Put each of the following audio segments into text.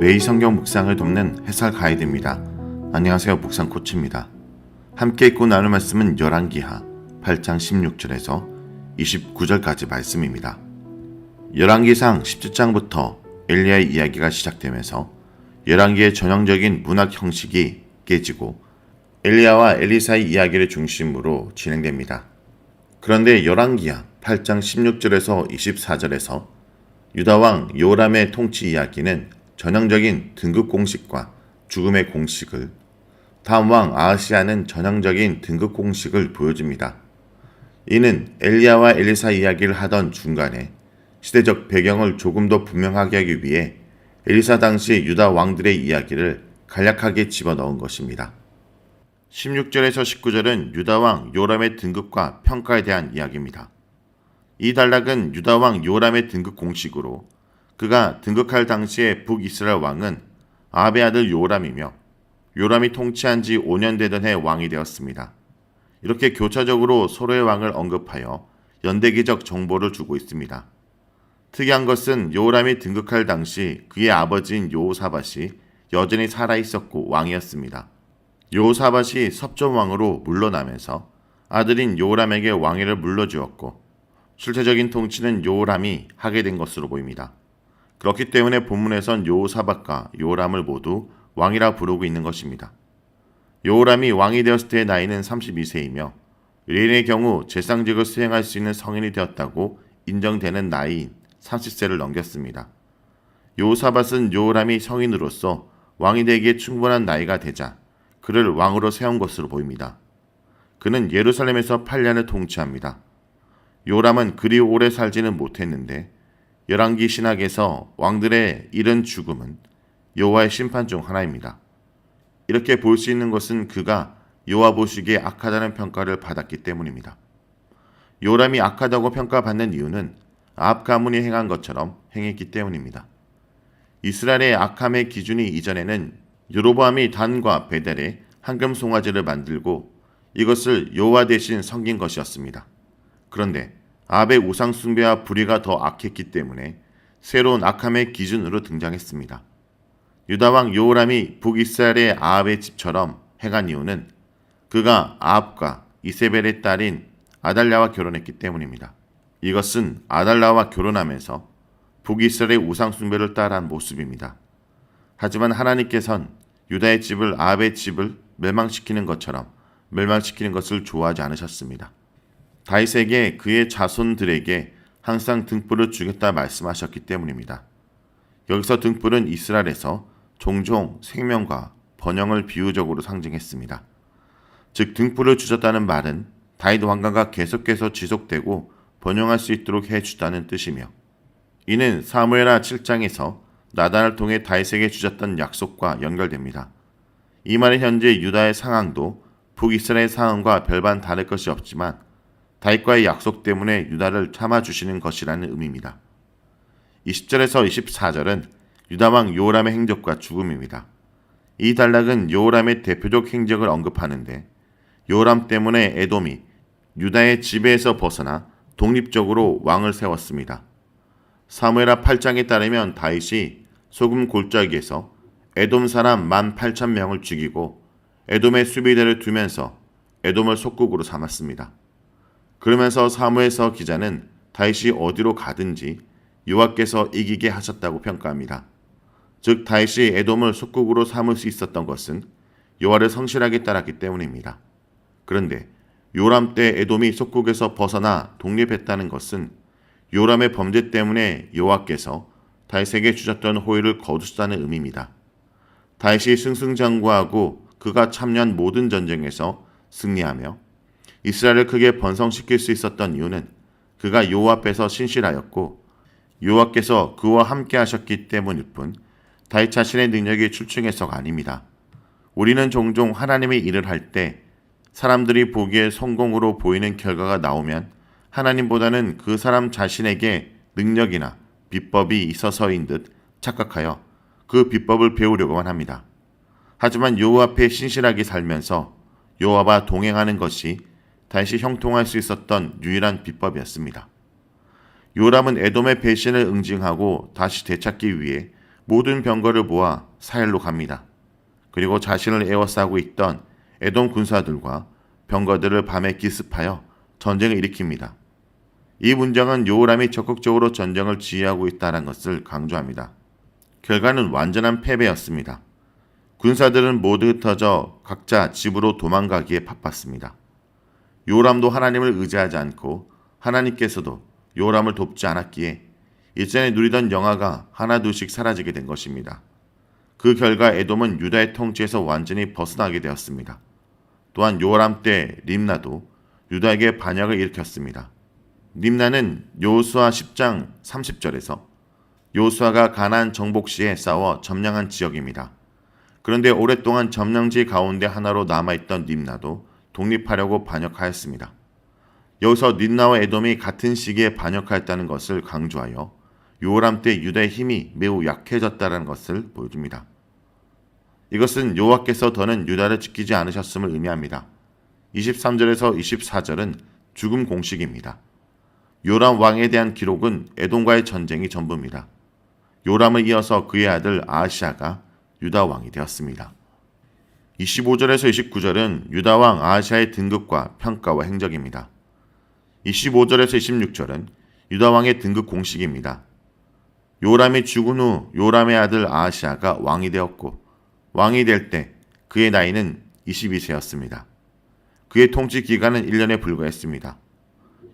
매일 성경 묵상을 돕는 해설 가이드입니다. 안녕하세요. 묵상 코치입니다. 함께 읽고 나눌 말씀은 열왕기하 8장 16절에서 29절까지 말씀입니다. 열왕기상 17장부터 엘리야의 이야기가 시작되면서 열왕기의 전형적인 문학 형식이 깨지고 엘리야와 엘리사의 이야기를 중심으로 진행됩니다. 그런데 열왕기하 8장 16절에서 24절에서 유다왕 요람의 통치 이야기는 전형적인 등급 공식과 죽음의 공식을, 다음 왕 아하시야는 전형적인 등급 공식을 보여줍니다. 이는 엘리야와 엘리사 이야기를 하던 중간에 시대적 배경을 조금 더 분명하게 하기 위해 엘리사 당시 유다 왕들의 이야기를 간략하게 집어넣은 것입니다. 16절에서 19절은 유다왕 요람의 등급과 평가에 대한 이야기입니다. 이 단락은 유다왕 요람의 등급 공식으로 그가 등극할 당시의 북이스라엘 왕은 아합의 아들 요람이며 요람이 통치한 지 5년 되던 해 왕이 되었습니다. 이렇게 교차적으로 서로의 왕을 언급하여 연대기적 정보를 주고 있습니다. 특이한 것은 요람이 등극할 당시 그의 아버지인 여호사밧이 여전히 살아있었고 왕이었습니다. 여호사밧이 섭전왕으로 물러나면서 아들인 요람에게 왕위를 물려주었고 실제적인 통치는 요람이 하게 된 것으로 보입니다. 그렇기 때문에 본문에선 여호사밧과 요람을 모두 왕이라 부르고 있는 것입니다. 요람이 왕이 되었을 때의 나이는 32세이며 유대인의 경우 제상직을 수행할 수 있는 성인이 되었다고 인정되는 나이인 30세를 넘겼습니다. 여호사밧은 요람이 성인으로서 왕이 되기에 충분한 나이가 되자 그를 왕으로 세운 것으로 보입니다. 그는 예루살렘에서 8년을 통치합니다. 요람은 그리 오래 살지는 못했는데 열왕기 신학에서 왕들의 이른 죽음은 여호와의 심판 중 하나입니다. 이렇게 볼 수 있는 것은 그가 여호와 보시기에 악하다는 평가를 받았기 때문입니다. 요람이 악하다고 평가받는 이유는 아합 가문이 행한 것처럼 행했기 때문입니다. 이스라엘의 악함의 기준이 이전에는 여로보암이 단과 베델에 황금 송아지를 만들고 이것을 여호와 대신 섬긴 것이었습니다. 그런데 아합의 우상 숭배와 불의가 더 악했기 때문에 새로운 악함의 기준으로 등장했습니다. 유다왕 요람이 북이스라엘의 아합의 집처럼 행한 이유는 그가 아합과 이세벨의 딸인 아달랴와 결혼했기 때문입니다. 이것은 아달랴와 결혼하면서 북이스라엘의 우상 숭배를 따라한 모습입니다. 하지만 하나님께선 유다의 집을 아합의 집을 멸망시키는 것처럼 멸망시키는 것을 좋아하지 않으셨습니다. 다윗에게 그의 자손들에게 항상 등불을 주겠다 말씀하셨기 때문입니다. 여기서 등불은 이스라엘에서 종종 생명과 번영을 비유적으로 상징했습니다. 즉 등불을 주셨다는 말은 다윗 왕가가 계속해서 지속되고 번영할 수 있도록 해주다는 뜻이며 이는 사무엘하 7장에서 나단을 통해 다윗에게 주셨던 약속과 연결됩니다. 이 말은 현재 유다의 상황도 북이스라엘 상황과 별반 다를 것이 없지만 다윗과의 약속 때문에 유다를 참아주시는 것이라는 의미입니다. 20절에서 24절은 유다왕 요람의 행적과 죽음입니다. 이 단락은 요람의 대표적 행적을 언급하는데 요람 때문에 에돔이 유다의 지배에서 벗어나 독립적으로 왕을 세웠습니다. 사무엘하 8장에 따르면 다윗이 소금 골짜기에서 에돔 사람 18,000명을 죽이고 에돔의 수비대를 두면서 에돔을 속국으로 삼았습니다. 그러면서 사무엘서 기자는 다윗이 어디로 가든지 여호와께서 이기게 하셨다고 평가합니다. 즉 다윗이 에돔을 속국으로 삼을 수 있었던 것은 여호와를 성실하게 따랐기 때문입니다. 그런데 요람 때 에돔이 속국에서 벗어나 독립했다는 것은 요람의 범죄 때문에 여호와께서 다윗에게 주셨던 호의를 거두셨다는 의미입니다. 다윗이 승승장구하고 그가 참여한 모든 전쟁에서 승리하며 이스라엘을 크게 번성시킬 수 있었던 이유는 그가 여호와 앞에서 신실하였고 여호와께서 그와 함께 하셨기 때문일 뿐 다윗 자신의 능력이 출중해서가 아닙니다. 우리는 종종 하나님의 일을 할 때 사람들이 보기에 성공으로 보이는 결과가 나오면 하나님보다는 그 사람 자신에게 능력이나 비법이 있어서인 듯 착각하여 그 비법을 배우려고만 합니다. 하지만 여호와 앞에 신실하게 살면서 여호와와 동행하는 것이 다시 형통할 수 있었던 유일한 비법이었습니다. 요람은 에돔의 배신을 응징하고 다시 되찾기 위해 모든 병거를 모아 사헬로 갑니다. 그리고 자신을 에워싸고 있던 에돔 군사들과 병거들을 밤에 기습하여 전쟁을 일으킵니다. 이 문장은 요호람이 적극적으로 전쟁을 지휘하고 있다는 것을 강조합니다. 결과는 완전한 패배였습니다. 군사들은 모두 흩어져 각자 집으로 도망가기에 바빴습니다. 요람도 하나님을 의지하지 않고 하나님께서도 요람을 돕지 않았기에 일전에 누리던 영화가 하나둘씩 사라지게 된 것입니다. 그 결과 에돔은 유다의 통치에서 완전히 벗어나게 되었습니다. 또한 요람 때 림나도 유다에게 반역을 일으켰습니다. 림나는 여호수아 10장 30절에서 여호수아가 가나안 정복 시에 싸워 점령한 지역입니다. 그런데 오랫동안 점령지 가운데 하나로 남아있던 림나도 독립하려고 반역하였습니다. 여기서 림나와 에돔이 같은 시기에 반역하였다는 것을 강조하여 요람 때 유다의 힘이 매우 약해졌다는 것을 보여줍니다. 이것은 여호와께서 더는 유다를 지키지 않으셨음을 의미합니다. 23절에서 24절은 죽음 공식입니다. 요람 왕에 대한 기록은 에돔과의 전쟁이 전부입니다. 요람을 이어서 그의 아들 아하시아가 유다 왕이 되었습니다. 25절에서 29절은 유다 왕 아하시아의 등극과 평가와 행적입니다. 25절에서 26절은 유다 왕의 등극 공식입니다. 요람이 죽은 후 요람의 아들 아하시아가 왕이 되었고 왕이 될 때 그의 나이는 22세였습니다. 그의 통치 기간은 1년에 불과했습니다.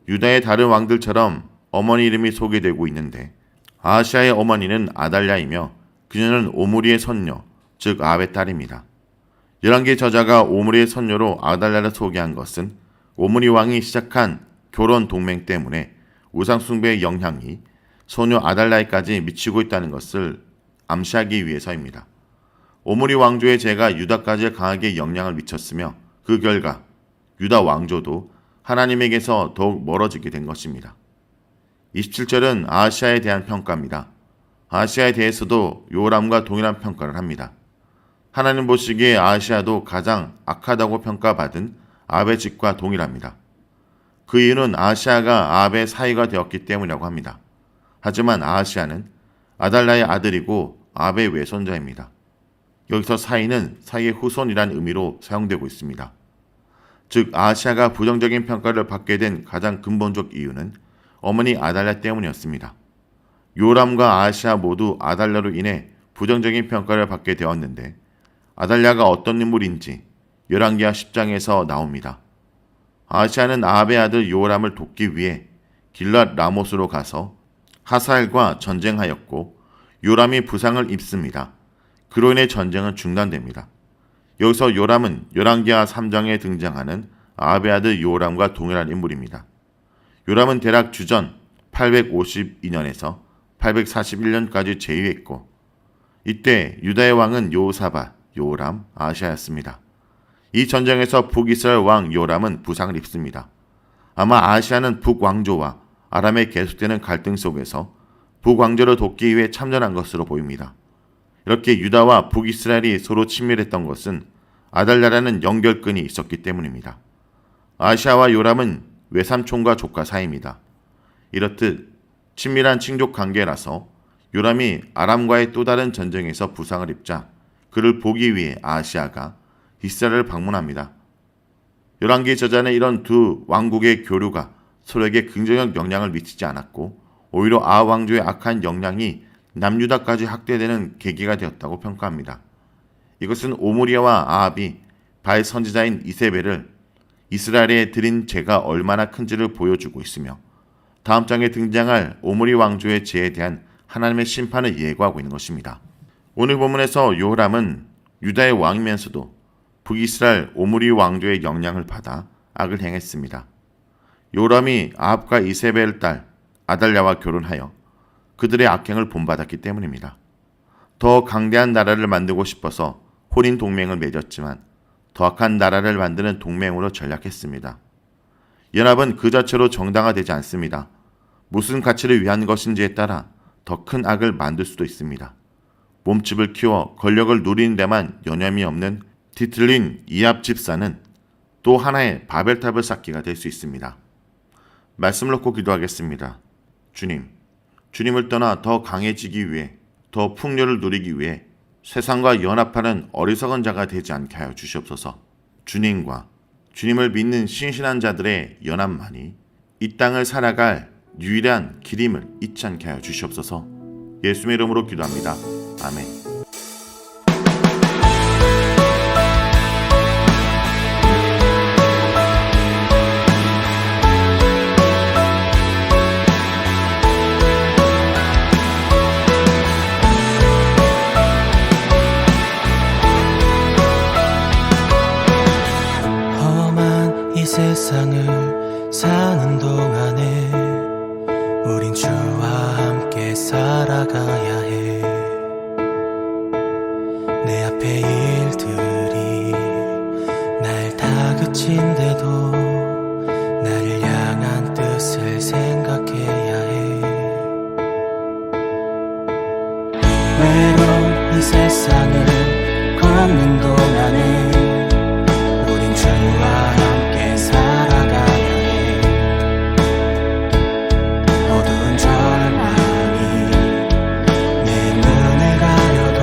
유다의 다른 왕들처럼 어머니 이름이 소개되고 있는데 아하시아의 어머니는 아달랴이며 그녀는 오므리의 손녀, 즉 아합의 딸입니다. 열왕기 저자가 오므리의 손녀로 아달랴를 소개한 것은 오므리 왕이 시작한 결혼 동맹 때문에 우상 숭배의 영향이 소녀 아달랴에까지 미치고 있다는 것을 암시하기 위해서입니다. 오므리 왕조의 죄가 유다까지 강하게 영향을 미쳤으며 그 결과 유다 왕조도 하나님에게서 더욱 멀어지게 된 것입니다. 27절은 아하시아에 대한 평가입니다. 아하시아에 대해서도 요람과 동일한 평가를 합니다. 하나님 보시기에 아하시아도 가장 악하다고 평가받은 아합의 집과 동일합니다. 그 이유는 아하시아가 아합의 사위가 되었기 때문이라고 합니다. 하지만 아하시아는 아달랴의 아들이고 아합의 외손자입니다. 여기서 사위는 사위의 후손이란 의미로 사용되고 있습니다. 즉 아하시아가 부정적인 평가를 받게 된 가장 근본적 이유는 어머니 아달랴 때문이었습니다. 요람과 아하시아 모두 아달랴로 인해 부정적인 평가를 받게 되었는데 아달랴가 어떤 인물인지 열왕기하 10장에서 나옵니다. 아하시아는 아합의 아들 요람을 돕기 위해 길랏 라못으로 가서 하사엘과 전쟁하였고 요람이 부상을 입습니다. 그로 인해 전쟁은 중단됩니다. 여기서 요람은 열왕기하 3장에 등장하는 아합의 아들 요람과 동일한 인물입니다. 요람은 대략 주전 852년에서 841년까지 재위했고 이때 유다의 왕은 여호사밧, 요람, 아하시아였습니다. 이 전쟁에서 북이스라엘 왕 요람은 부상을 입습니다. 아마 아하시아는 북왕조와 아람의 계속되는 갈등 속에서 북왕조를 돕기 위해 참전한 것으로 보입니다. 이렇게 유다와 북이스라엘이 서로 친밀했던 것은 아달랴라는 연결끈이 있었기 때문입니다. 아하시아와 요람은 외삼촌과 조카 사이입니다. 이렇듯 친밀한 친족 관계라서 요람이 아람과의 또 다른 전쟁에서 부상을 입자 그를 보기 위해 아하시아가 이스라엘을 방문합니다. 열왕기 저자는 이런 두 왕국의 교류가 서로에게 긍정적 영향을 미치지 않았고 오히려 아합 왕조의 악한 영향이 남유다까지 확대되는 계기가 되었다고 평가합니다. 이것은 오므리와 아합이 바알 선지자인 이세벨을 이스라엘에 드린 죄가 얼마나 큰지를 보여주고 있으며 다음 장에 등장할 오므리 왕조의 죄에 대한 하나님의 심판을 예고하고 있는 것입니다. 오늘 본문에서 요람은 유다의 왕이면서도 북이스라엘 오므리 왕조의 영향을 받아 악을 행했습니다. 요람이 아합과 이세벨 딸 아달랴와 결혼하여 그들의 악행을 본받았기 때문입니다. 더 강대한 나라를 만들고 싶어서 혼인 동맹을 맺었지만 더 악한 나라를 만드는 동맹으로 전략했습니다. 연합은 그 자체로 정당화되지 않습니다. 무슨 가치를 위한 것인지에 따라 더 큰 악을 만들 수도 있습니다. 몸집을 키워 권력을 누리는 데만 여념이 없는 뒤틀린 이합 집사는 또 하나의 바벨탑을 쌓기가 될 수 있습니다. 말씀을 놓고 기도하겠습니다. 주님, 주님을 떠나 더 강해지기 위해 더 풍요를 누리기 위해 세상과 연합하는 어리석은 자가 되지 않게 하여 주시옵소서. 주님과 주님을 믿는 신실한 자들의 연합만이 이 땅을 살아갈 유일한 길임을 잊지 않게 하여 주시옵소서. 예수의 이름으로 기도합니다. 아멘. 세상을 사는 동안에 우린 주와 함께 살아가야 해. 내 앞에 일들이 날 다그친데도 나를 향한 뜻을 생각해야 해. 외로운 이 세상을 걷는 동안에 우린 주와 함께 살아가야 해. 어두운 절망이 내 눈을 가려도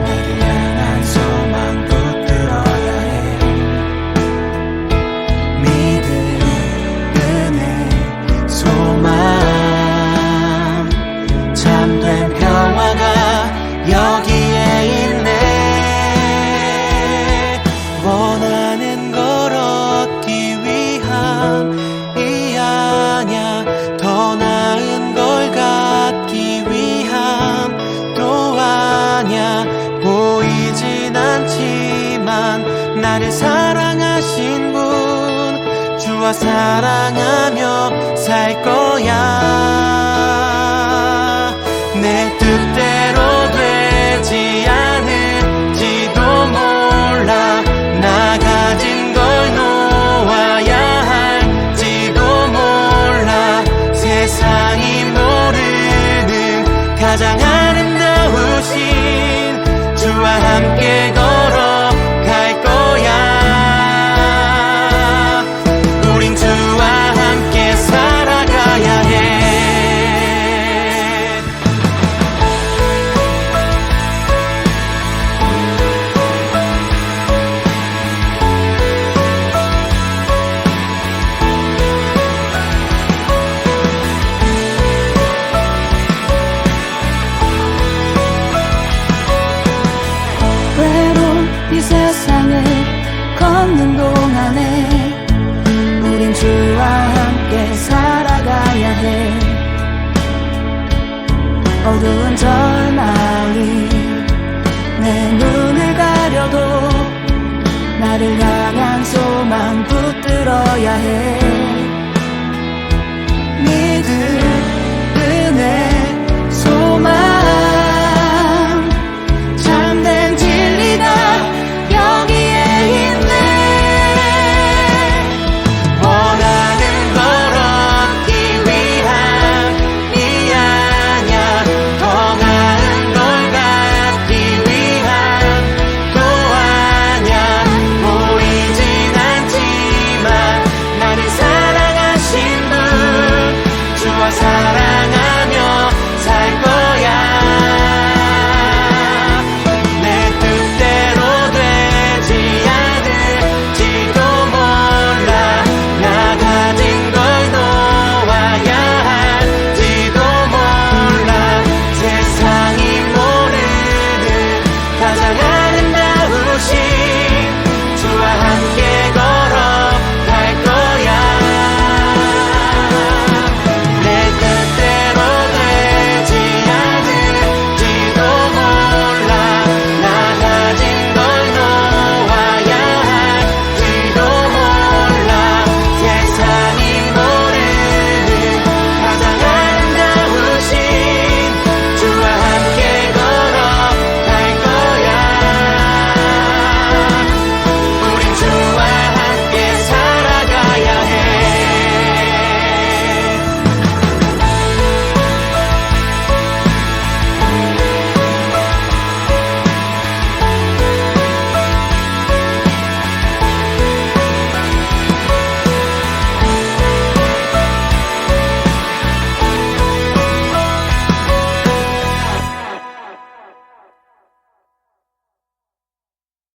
나를 향한 소망 붙들어야 해. 믿음, 은혜, 소망, 참된 평화가 여기에 있네. 원하는 걸 얻기 위함이 아냐, 더 나은 걸 갖기 위함도 아냐. 보이진 않지만 나를 사랑하신 분, 주와 사랑하며 살 거야. 내 뜻대로 되지 않을지도 몰라. 나 가진 걸 놓아야 할지도 몰라. 세상이 모르는 가장 아름다우신 주와 함께 걸어갈 거야. 우린 주와 함께 살아가야 해. 이 세상을 걷는 동안에 우린 주와 함께 살아가야 해. 어두운 절망이 내 눈을 가려도 나를 향한 소망 붙들어야 해.